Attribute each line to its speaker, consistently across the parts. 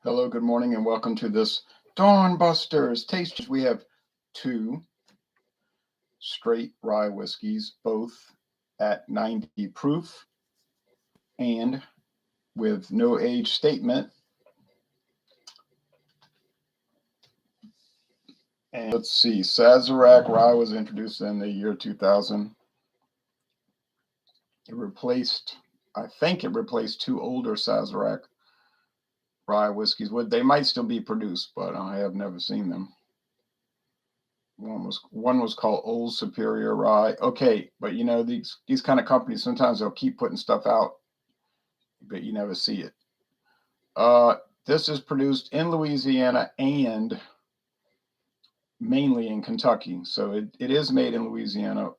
Speaker 1: Hello, good morning, and welcome to this Dawn Busters Taste. We have two straight rye whiskeys, both at 90 proof and with no age statement. And let's see, Sazerac Rye was introduced in the year 2000. I think it replaced two older Sazerac Rye whiskeys. They might still be produced, but I have never seen them. One was called Old Superior Rye. Okay, but you know these kind of companies sometimes they'll keep putting stuff out, but you never see it. This is produced in Louisiana and mainly in Kentucky, so it is made in Louisiana.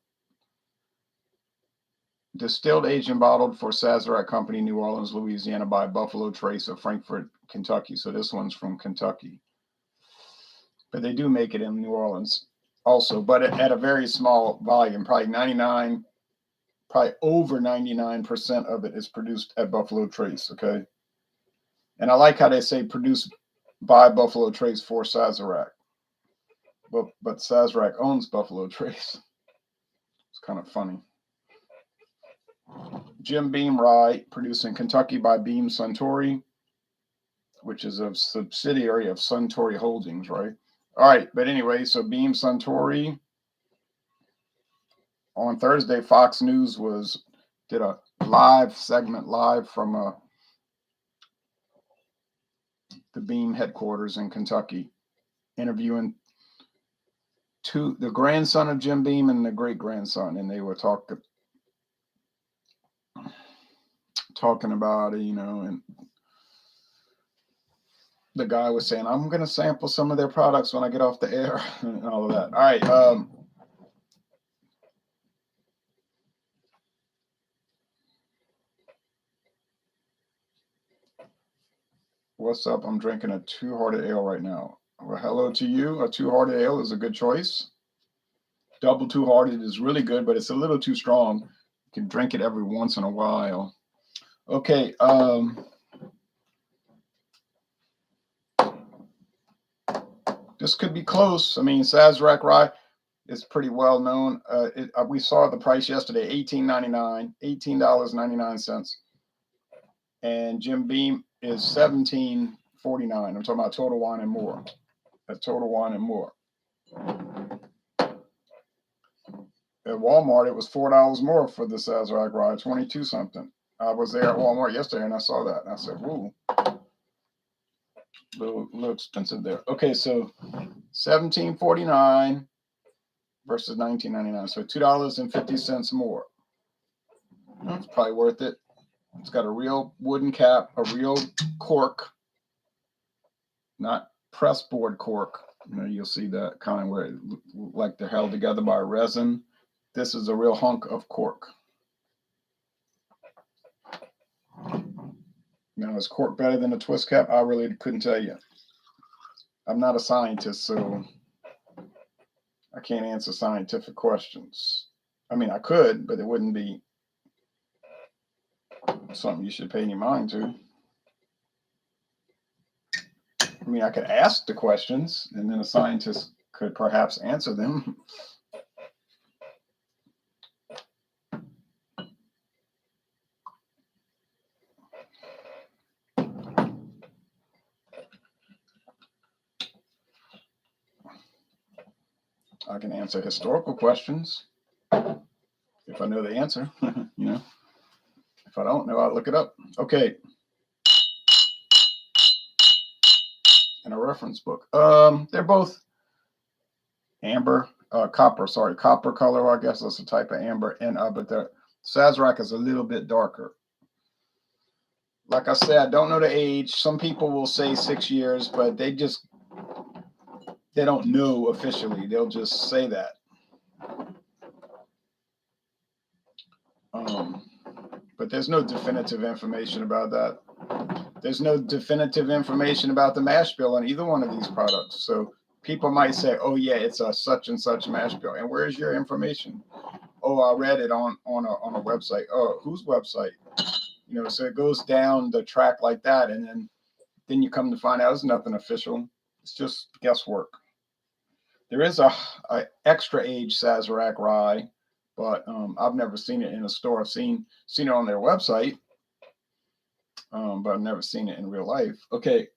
Speaker 1: Distilled, aged, and bottled for Sazerac Company, New Orleans, Louisiana, by Buffalo Trace of Frankfort, Kentucky. So this one's from Kentucky, but they do make it in New Orleans also, but at a very small volume. Probably over 99% of it is produced at Buffalo Trace. Okay, and I like how they say produced by Buffalo Trace for Sazerac. But Sazerac owns Buffalo Trace. It's kind of funny. Beam Rye, produced in Kentucky by Beam-Suntory, which is a subsidiary of Suntory Holdings, right? All right, but anyway, so Beam-Suntory. On Thursday, Fox News did a live segment from the Beam headquarters in Kentucky, interviewing the grandson of Jim Beam and the great grandson, and they were talking about it, and the guy was saying, I'm going to sample some of their products when I get off the air and all of that. All right. What's up? I'm drinking a Two-Hearted Ale right now. Well, hello to you. A Two-Hearted Ale is a good choice. Double Two-Hearted is really good, but it's a little too strong. You can drink it every once in a while. Okay. This could be close. I mean, Sazerac Rye is pretty well known. We saw the price yesterday, $18.99, and Jim Beam is $17.49. I'm talking about Total Wine and More. At Total Wine and More. At Walmart, it was $4 more for the Sazerac Rye, 22 something. I was there at Walmart yesterday and I saw that. And I said, "Whoa, little expensive there." Okay, so $17.49 versus $19.99, so $2.50 more. It's probably worth it. It's got a real wooden cap, a real cork, not pressboard cork. You'll see that kind of where like they're held together by resin. This is a real hunk of cork. Now, is cork better than a twist cap? I really couldn't tell you. I'm not a scientist, so I can't answer scientific questions. I mean, I could, but it wouldn't be something you should pay any mind to. I mean, I could ask the questions, and then a scientist could perhaps answer them. I can answer historical questions if I know the answer. If I don't know, I'll look it up. Okay. In a reference book. They're both amber, copper color. I guess that's a type of amber. And but the Sazerac is a little bit darker. Like I said, I don't know the age. Some people will say 6 years, but they don't know officially. They'll just say that. But there's no definitive information about that. There's no definitive information about the mash bill on either one of these products. So people might say, "Oh yeah, it's a such and such mash bill." And where's your information? Oh, I read it on a website. Oh, whose website? So it goes down the track like that, and then then you come to find out it's nothing official. It's just guesswork. There is a extra age Sazerac Rye, but I've never seen it in a store. I've seen it on their website, but I've never seen it in real life. Okay,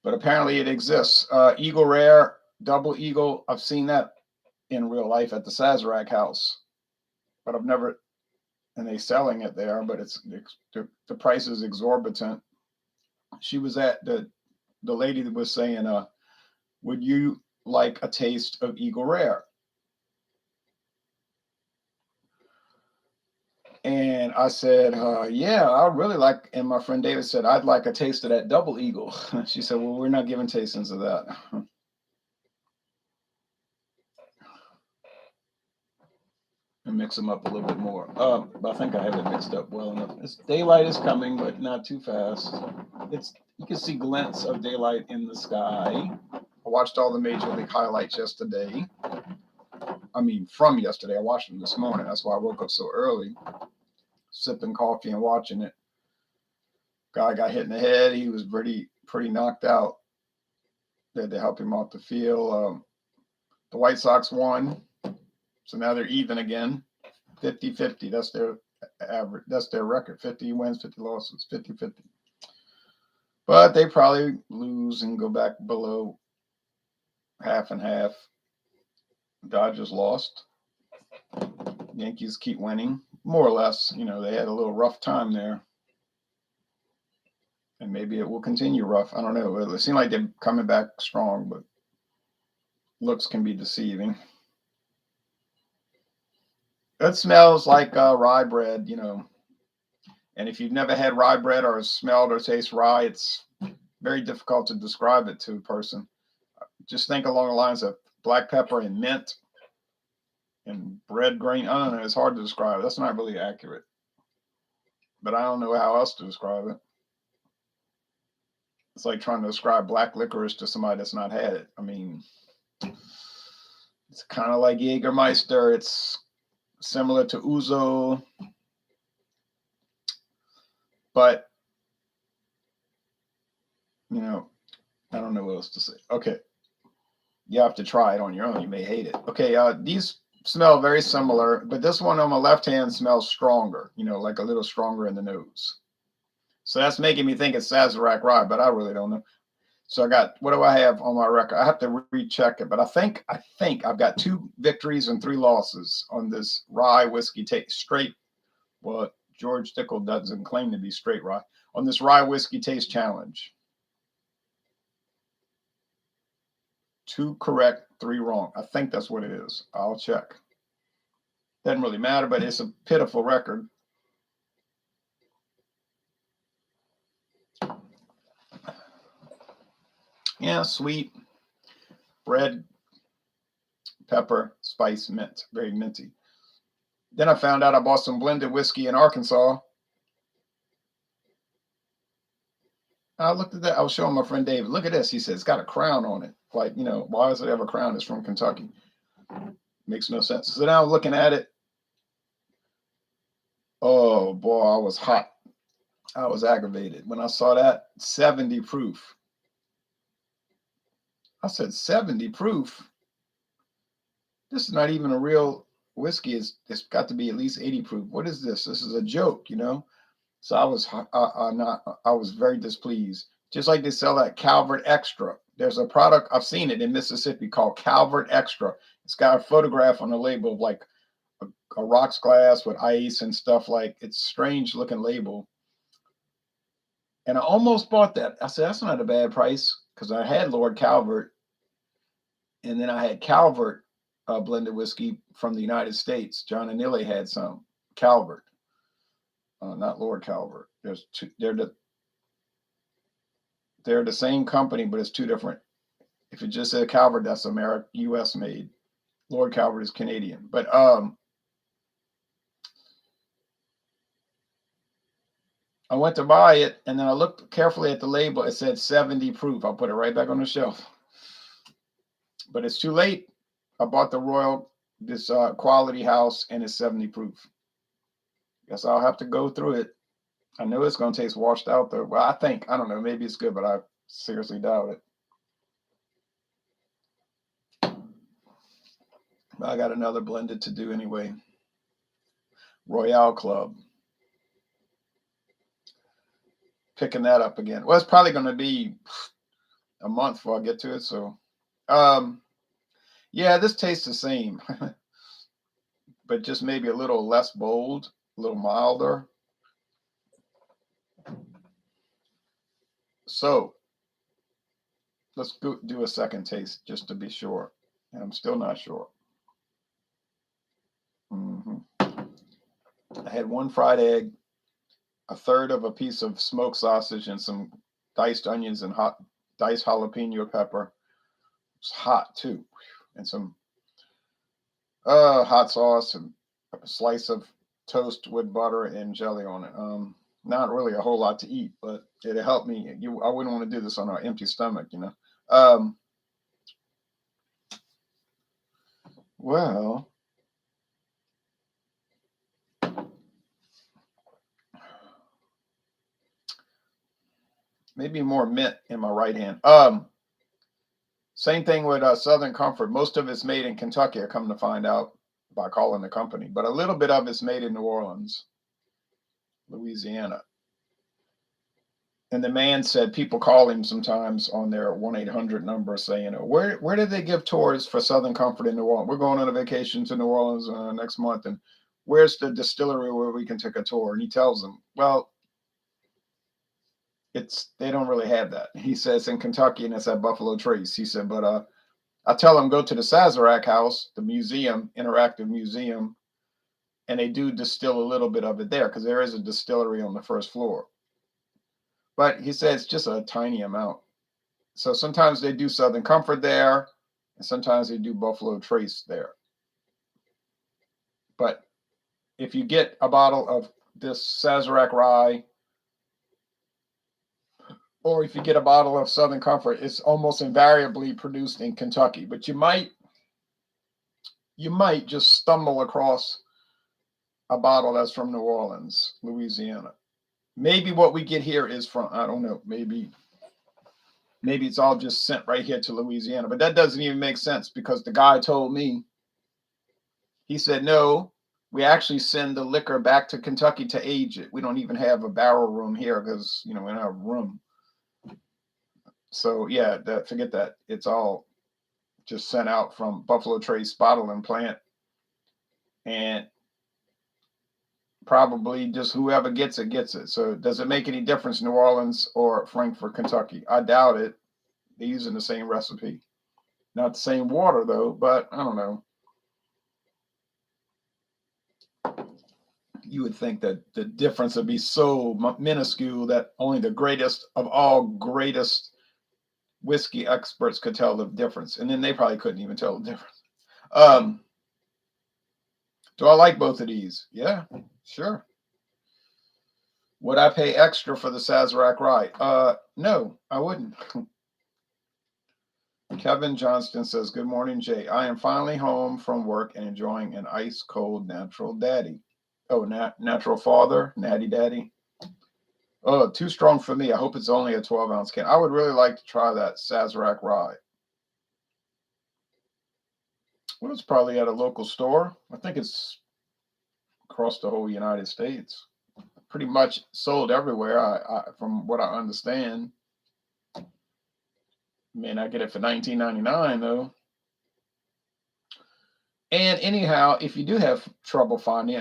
Speaker 1: but apparently it exists. Eagle Rare, Double Eagle. I've seen that in real life at the Sazerac house, but I've never. And they selling it there, but the price is exorbitant. She was at the lady that was saying, would you like a taste of Eagle Rare? And I said, yeah, I really like, and my friend David said, I'd like a taste of that Double Eagle. She said, well, we're not giving tastings of that. And mix them up a little bit more. But I think I have it mixed up well enough. Daylight is coming, but not too fast. You can see glints of daylight in the sky. I watched all the Major League highlights yesterday. I mean, from yesterday. I watched them this morning. That's why I woke up so early, sipping coffee and watching it. Guy got hit in the head. He was pretty knocked out. They had to help him off the field. The White Sox won. So now they're even again, 50-50. That's their average. That's their record. 50 wins, 50 losses, 50-50. But they probably lose and go back below half and half. Dodgers lost. Yankees keep winning, more or less. You know, they had a little rough time there. And maybe it will continue rough. I don't know. It seems like they're coming back strong, but looks can be deceiving. It smells like rye bread, you know. And if you've never had rye bread or smelled or tasted rye, it's very difficult to describe it to a person. Just think along the lines of black pepper and mint and bread grain. I don't know. It's hard to describe. That's not really accurate. But I don't know how else to describe it. It's like trying to describe black licorice to somebody that's not had it. I mean, it's kind of like Jägermeister. It's similar to Ouzo, but you know, I don't know what else to say. Okay, you have to try it on your own. You may hate it. Okay, these smell very similar, but this one on my left hand smells stronger. You know, like a little stronger in the nose. So that's making me think it's Sazerac Rye, but I really don't know. So I got, what do I have on my record? I have to recheck it, but I think I've got 2 victories and 3 losses on this rye whiskey taste straight. Well, George Dickel doesn't claim to be straight rye on this rye whiskey taste challenge. 2 correct, 3 wrong. I think that's what it is. I'll check. Doesn't really matter, but it's a pitiful record. Yeah, sweet bread, pepper, spice, mint, very minty. Then I found out I bought some blended whiskey in Arkansas. I looked at that. I was showing my friend David. Look at this. He said it's got a crown on it. Like, you know, why does it have a crown? It's from Kentucky. Makes no sense. So now I'm looking at it. Oh boy, I was hot. I was aggravated when I saw that 70 proof. I said 70 proof. This is not even a real whiskey. It's got to be at least 80 proof. What is this? This is a joke, you know. So I was very displeased. Just like they sell that Calvert Extra. There's a product, I've seen it in Mississippi called Calvert Extra. It's got a photograph on the label of like a rocks glass with ice and stuff. Like, it's strange looking label. And I almost bought that. I said, that's not a bad price, because I had Lord Calvert, and then I had Calvert blended whiskey from the United States. John and Nilly had some Calvert, not Lord Calvert. There's 2. They're the same company, but it's 2 different. If it just said Calvert, that's American, U.S. made. Lord Calvert is Canadian. But I went to buy it, and then I looked carefully at the label. It said 70 proof. I'll put it right back on the shelf. But it's too late. I bought this Quality House, and it's 70 proof. Guess I'll have to go through it. I know it's going to taste washed out though. Well, I don't know, maybe it's good, but I seriously doubt it. But I got another blended to do anyway. Royale Club. Picking that up again. Well, it's probably going to be a month before I get to it. So, yeah, this tastes the same, but just maybe a little less bold, a little milder. So let's go do a second taste just to be sure. And I'm still not sure. I had one fried egg, a third of a piece of smoked sausage, and some diced onions and diced jalapeno pepper. It's hot too, and some hot sauce and a slice of toast with butter and jelly on it. Not really a whole lot to eat, but it helped me. I wouldn't want to do this on an empty stomach, you know. Well, maybe more mint in my right hand. Same thing with Southern Comfort. Most of it's made in Kentucky. I come to find out by calling the company, but a little bit of it's made in New Orleans, Louisiana. And the man said people call him sometimes on their 1-800 number saying, where did they give tours for Southern Comfort in New Orleans? We're going on a vacation to New Orleans next month. And where's the distillery where we can take a tour? And he tells them, well, they don't really have that. He says in Kentucky, and it's at Buffalo Trace. He said, but I tell them go to the Sazerac house, the museum, interactive museum, and they do distill a little bit of it there because there is a distillery on the first floor. But he says just a tiny amount. So sometimes they do Southern Comfort there, and sometimes they do Buffalo Trace there. But if you get a bottle of this Sazerac Rye, or if you get a bottle of Southern Comfort, it's almost invariably produced in Kentucky. But you might just stumble across a bottle that's from New Orleans, Louisiana. Maybe what we get here is from, I don't know, maybe it's all just sent right here to Louisiana. But that doesn't even make sense because the guy told me, he said, no, we actually send the liquor back to Kentucky to age it. We don't even have a barrel room here because, we don't have room. So, yeah, forget that. It's all just sent out from Buffalo Trace bottling plant. And probably just whoever gets it, gets it. So does it make any difference, New Orleans or Frankfort, Kentucky? I doubt it. They're using the same recipe. Not the same water, though, but I don't know. You would think that the difference would be so minuscule that only the greatest of all greatest whiskey experts could tell the difference. And then they probably couldn't even tell the difference. Do I like both of these? Yeah, sure. Would I pay extra for the Sazerac Rye? No, I wouldn't. Kevin Johnston says, good morning, Jay. I am finally home from work and enjoying an ice cold natural daddy. Oh, natural father, natty daddy. Oh, too strong for me. I hope it's only a 12-ounce can. I would really like to try that Sazerac Rye. Well, it's probably at a local store. I think it's across the whole United States. Pretty much sold everywhere, from what I understand. May not get it for $19.99 though. And anyhow, if you do have trouble finding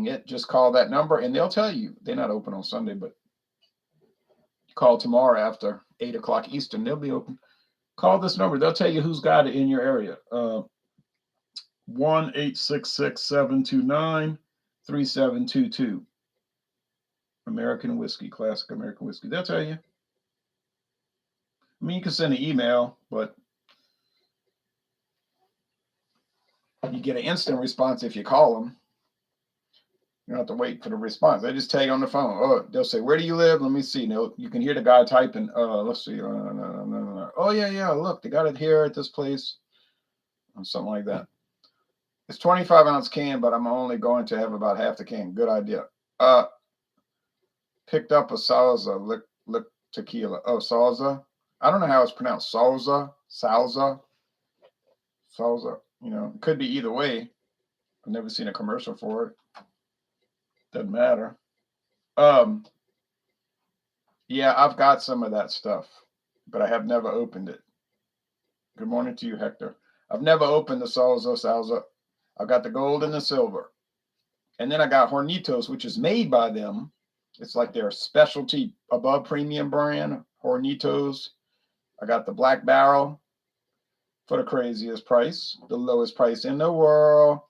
Speaker 1: it, just call that number and they'll tell you. They're not open on Sunday, but call tomorrow after 8 o'clock Eastern. They'll be open. Call this number. They'll tell you who's got it in your area. 1-866-729-3722. American whiskey, classic American whiskey. They'll tell you. I mean, you can send an email, but you get an instant response if you call them. You don't have to wait for the response. They just tell you on the phone. Oh, they'll say, where do you live? Let me see. You can hear the guy typing. Let's see. Oh, yeah. Look, they got it here at this place. Or something like that. It's 25-ounce can, but I'm only going to have about half the can. Good idea. picked up a Salsa lick tequila. Oh, Salsa. I don't know how it's pronounced. Salsa. You know, it could be either way. I've never seen a commercial for it. Doesn't matter. Yeah, I've got some of that stuff, but I have never opened it. Good morning to you, Hector. I've never opened the Salsa. I've got the gold and the silver. And then I got Hornitos, which is made by them. It's like their specialty above premium brand, Hornitos. I got the Black Barrel for the craziest price, the lowest price in the world.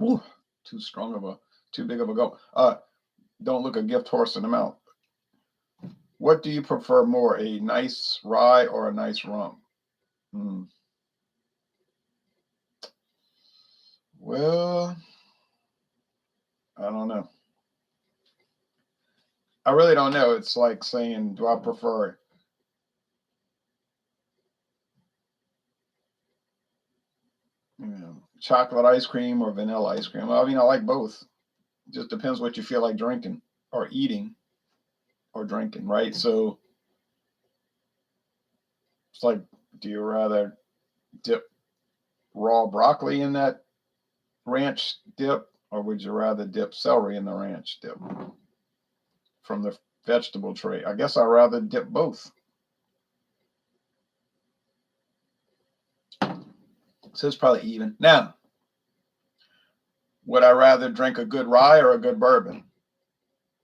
Speaker 1: Ooh, too big of a go. Don't look a gift horse in the mouth. What do you prefer more, a nice rye or a nice rum? Well, I don't know. I really don't know. It's like saying, do I prefer chocolate ice cream or vanilla ice cream? Well, I mean, I like both. It just depends what you feel like drinking or eating or drinking, right? So it's like, do you rather dip raw broccoli in that ranch dip, or would you rather dip celery in the ranch dip from the vegetable tray? I guess I'd rather dip both. So it's probably even. Now, would I rather drink a good rye or a good bourbon?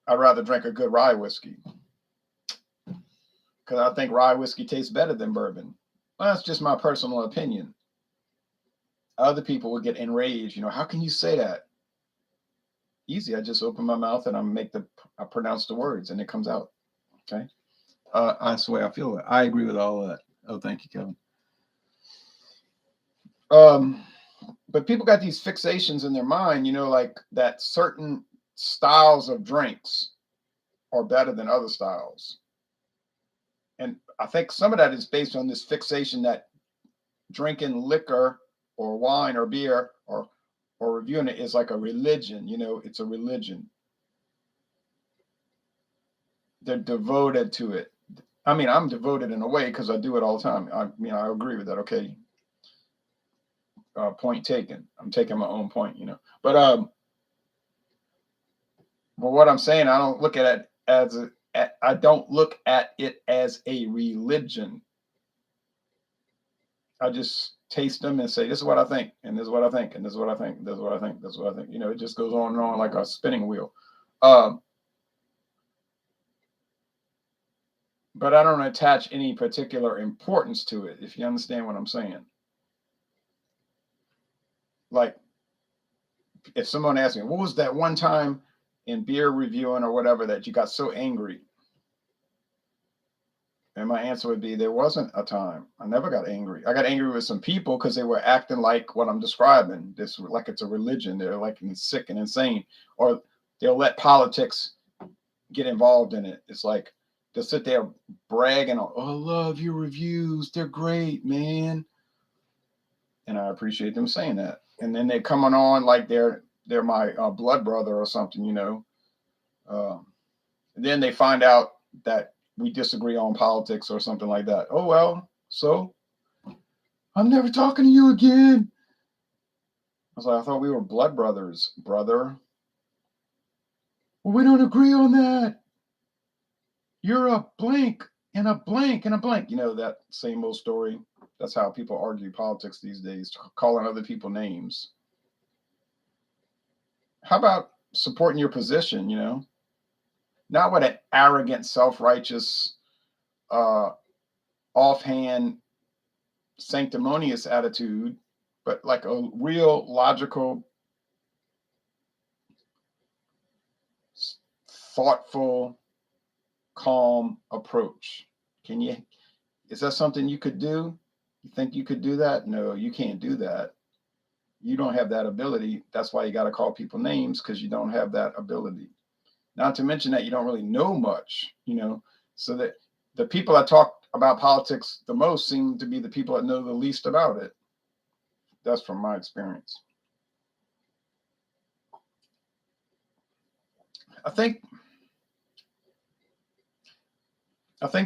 Speaker 1: I'd rather drink a good rye whiskey, because I think rye whiskey tastes better than bourbon. Well, that's just my personal opinion. Other people would get enraged. How can you say that? Easy. I just open my mouth and I pronounce the words and it comes out. Okay. That's the way I feel. I agree with all of that. Oh, thank you, Kevin. But people got these fixations in their mind, like that certain styles of drinks are better than other styles. And I think some of that is based on this fixation that drinking liquor or wine or beer or reviewing it is like a religion. It's a religion. They're devoted to it. I mean, I'm devoted in a way because I do it all the time. I agree with that. Okay. Point taken. I'm taking my own point, But what I'm saying, I don't look at it I don't look at it as a religion. I just taste them and say, this is what I think, and this is what I think, and this is what I think, this is what I think, this is what I think. It just goes on and on like a spinning wheel. But I don't attach any particular importance to it, if you understand what I'm saying. Like, if someone asks me, what was that one time in beer reviewing or whatever that you got so angry? And my answer would be, there wasn't a time. I never got angry. I got angry with some people because they were acting like what I'm describing. This, like it's a religion. They're like sick and insane, or they'll let politics get involved in it. It's like they'll sit there bragging on, oh, I love your reviews. They're great, man. And I appreciate them saying that. And then they're coming on like they're my blood brother or something, And then they find out that we disagree on politics or something like that. Oh, well, so I'm never talking to you again. I was like, I thought we were blood brothers, brother. Well, we don't agree on that. You're a blank and a blank and a blank. That same old story. That's how people argue politics these days, calling other people names. How about supporting your position, Not with an arrogant, self-righteous, offhand, sanctimonious attitude, but like a real, logical, thoughtful, calm approach. Is that something you could do? You think you could do that? No, you can't do that. You don't have that ability. That's why you got to call people names, because you don't have that ability. Not to mention that you don't really know much, so that the people that talk about politics the most seem to be the people that know the least about it. That's from my experience. I think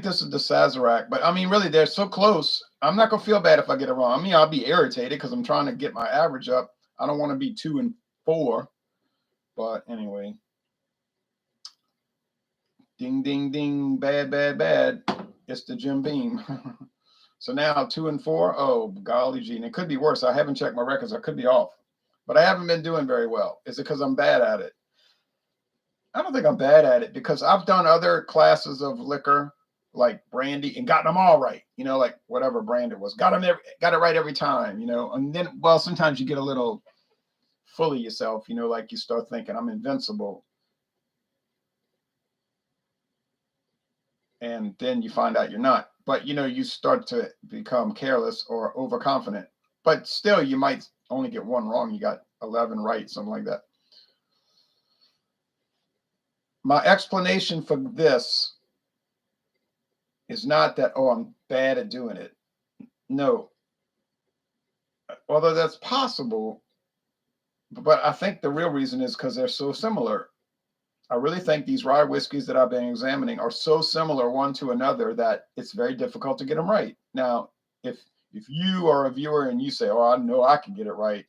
Speaker 1: this is the Sazerac, but I mean, really, they're so close. I'm not gonna feel bad if I get it wrong. I mean, I'll be irritated because I'm trying to get my average up. I don't want to be 2 and 4, but anyway. Ding, ding, ding, bad, bad, bad. It's the Jim Beam. So now 2 and 4. Oh, golly gee. And it could be worse. I haven't checked my records. I could be off. But I haven't been doing very well. Is it because I'm bad at it? I don't think I'm bad at it because I've done other classes of liquor, like brandy, and gotten them all right. You know, like whatever brand it was. Got it right every time, you know. And then, well, sometimes you get a little full of yourself, you know, like you start thinking I'm invincible. And then you find out you're not. But, you know, you start to become careless or overconfident. But still, you might only get 1 wrong. You got 11 right, something like that. My explanation for this is not that, oh, I'm bad at doing it. No. Although that's possible. But I think the real reason is because they're so similar. I really think these rye whiskeys that I've been examining are so similar one to another that it's very difficult to get them right. Now, if you are a viewer and you say, "Oh, I know I can get it right,"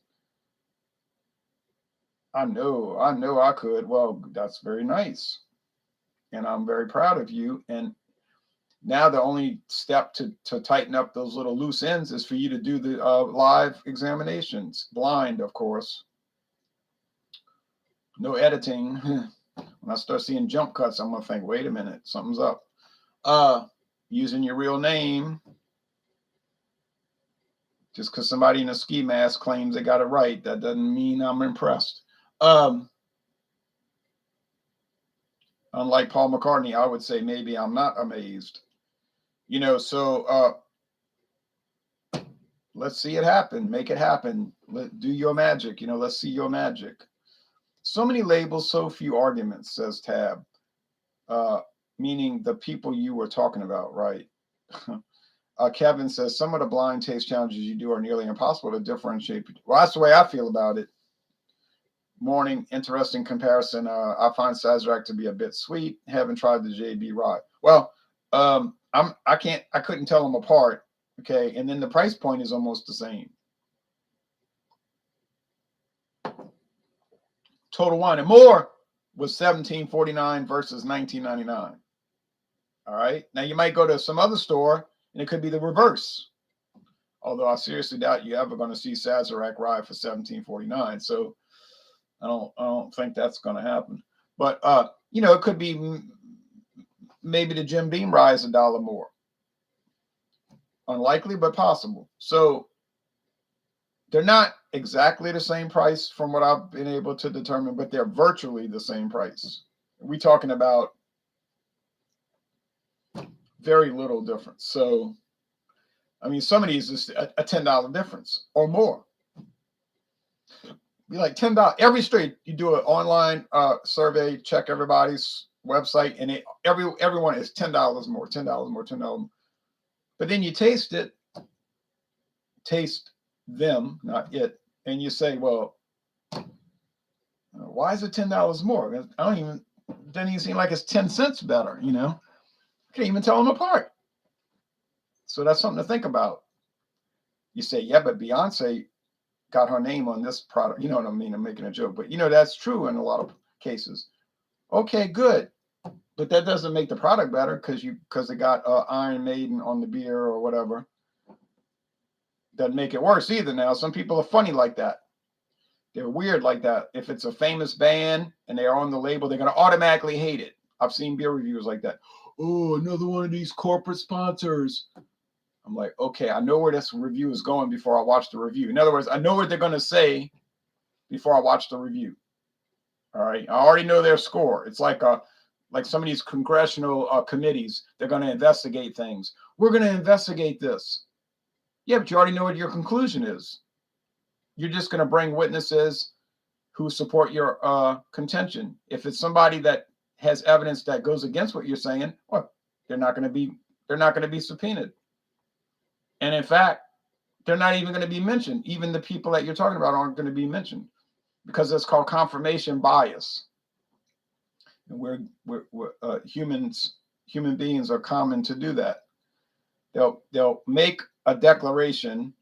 Speaker 1: I know I could. Well, that's very nice, and I'm very proud of you. And now the only step to tighten up those little loose ends is for you to do the live examinations, blind, of course, no editing. When I start seeing jump cuts, I'm gonna think, wait a minute, something's up. Using your real name. Just because somebody in a ski mask claims they got it right, that doesn't mean I'm impressed. Unlike Paul McCartney, I would say maybe I'm not amazed. You know, so let's see it happen. Make it happen. Do your magic. You know, let's see your magic. So many labels, so few arguments, says Tab. Meaning the people you were talking about, right? Kevin says, some of the blind taste challenges you do are nearly impossible to differentiate. Well, that's the way I feel about it. Morning, interesting comparison. I find Sazerac to be a bit sweet. Haven't tried the JB Rye. Well, I couldn't tell them apart. Okay, and then the price point is almost the same. Total Wine and More was $17.49 versus $19.99. All right. Now you might go to some other store and it could be the reverse. Although I seriously doubt you're ever going to see Sazerac Rye for $17.49. So I don't think that's going to happen. But you know, it could be maybe the Jim Beam Rye is $1 more. Unlikely, but possible. So they're not exactly the same price from what I've been able to determine, but they're virtually the same price. We're talking about very little difference. So, I mean, some of these is a $10 difference or more. Be like $10 every straight. You do an online survey, check everybody's website, and everyone is $10 more, $10 more, $10 more. But then you taste it, taste them, not it, and you say, well, why is it $10 more? It doesn't even seem like it's 10 cents better, you know? I can't even tell them apart. So that's something to think about. You say, yeah, but Beyonce got her name on this product. You know what I mean? I'm making a joke, but you know, that's true in a lot of cases. Okay, good. But that doesn't make the product better because it got Iron Maiden on the beer or whatever. Doesn't make it worse either. Now, some people are funny like that. They're weird like that. If it's a famous band and they're on the label, they're going to automatically hate it. I've seen beer reviews like that. Oh, another one of these corporate sponsors. I'm like, okay, I know where this review is going before I watch the review. In other words, I know what they're going to say before I watch the review. All right. I already know their score. It's like some of these congressional committees. They're going to investigate things. We're going to investigate this. Yeah, but you already know what your conclusion is. You're just going to bring witnesses who support your contention. If it's somebody that has evidence that goes against what you're saying, well, they're not going to be subpoenaed. And in fact, they're not even going to be mentioned. Even the people that you're talking about aren't going to be mentioned because it's called confirmation bias. And human beings are common to do that. They'll make a declaration,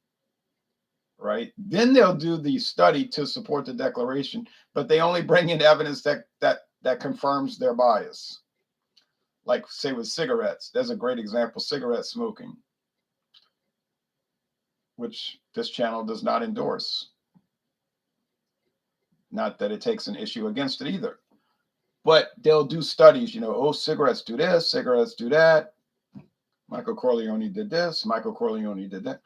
Speaker 1: right? Then they'll do the study to support the declaration, but they only bring in evidence that confirms their bias. Like, say, with cigarettes, there's a great example: cigarette smoking, which this channel does not endorse. Not that it takes an issue against it either, but they'll do studies, oh, cigarettes do this, cigarettes do that. Michael Corleone did this, Michael Corleone did that.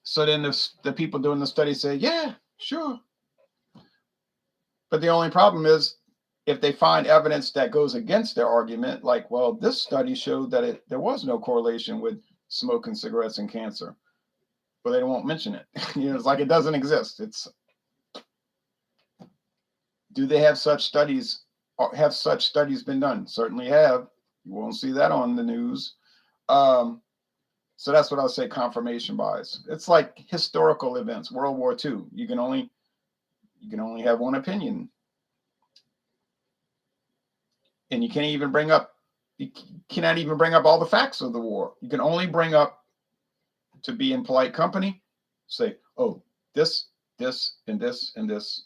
Speaker 1: So then the people doing the study say, yeah, sure. But the only problem is, if they find evidence that goes against their argument, like, well, this study showed that there was no correlation with smoking cigarettes and cancer, but they won't mention it. It's like it doesn't exist. Do they have such studies? Have such studies been done? Certainly have. You won't see that on the news. So that's what I'll say, confirmation bias. It's like historical events, World War II. You can only have one opinion. And you cannot even bring up all the facts of the war. You can only bring up, to be in polite company, say, oh, this, and this, and this.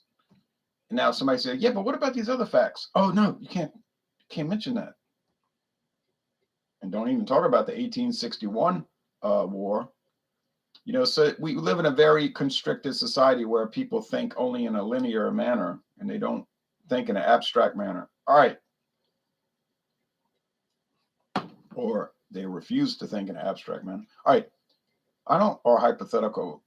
Speaker 1: And now somebody said, yeah, but what about these other facts? Oh, no, you can't mention that. And don't even talk about the 1861 war. So we live in a very constricted society where people think only in a linear manner, and they don't think in an abstract manner. All right. Or they refuse to think in an abstract manner. All right. Or hypothetical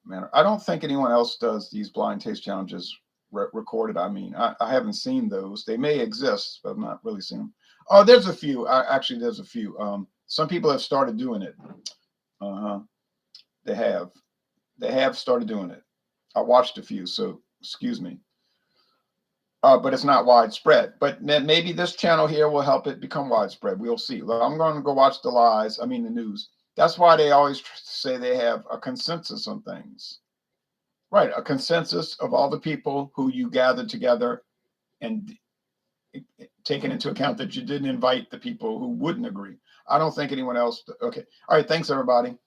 Speaker 1: manner. I don't think anyone else does these blind taste challenges recorded. I mean, I haven't seen those. They may exist, but I've not really seen them. Oh, there's a few. Actually, there's a few. Some people have started doing it. They have started doing it. I watched a few, so excuse me. But it's not widespread. But maybe this channel here will help it become widespread. We'll see. I'm going to go watch the news. That's why they always say they have a consensus on things. Right, a consensus of all the people who you gathered together, and taking into account that you didn't invite the people who wouldn't agree. I don't think anyone else. Okay. All right. Thanks, everybody.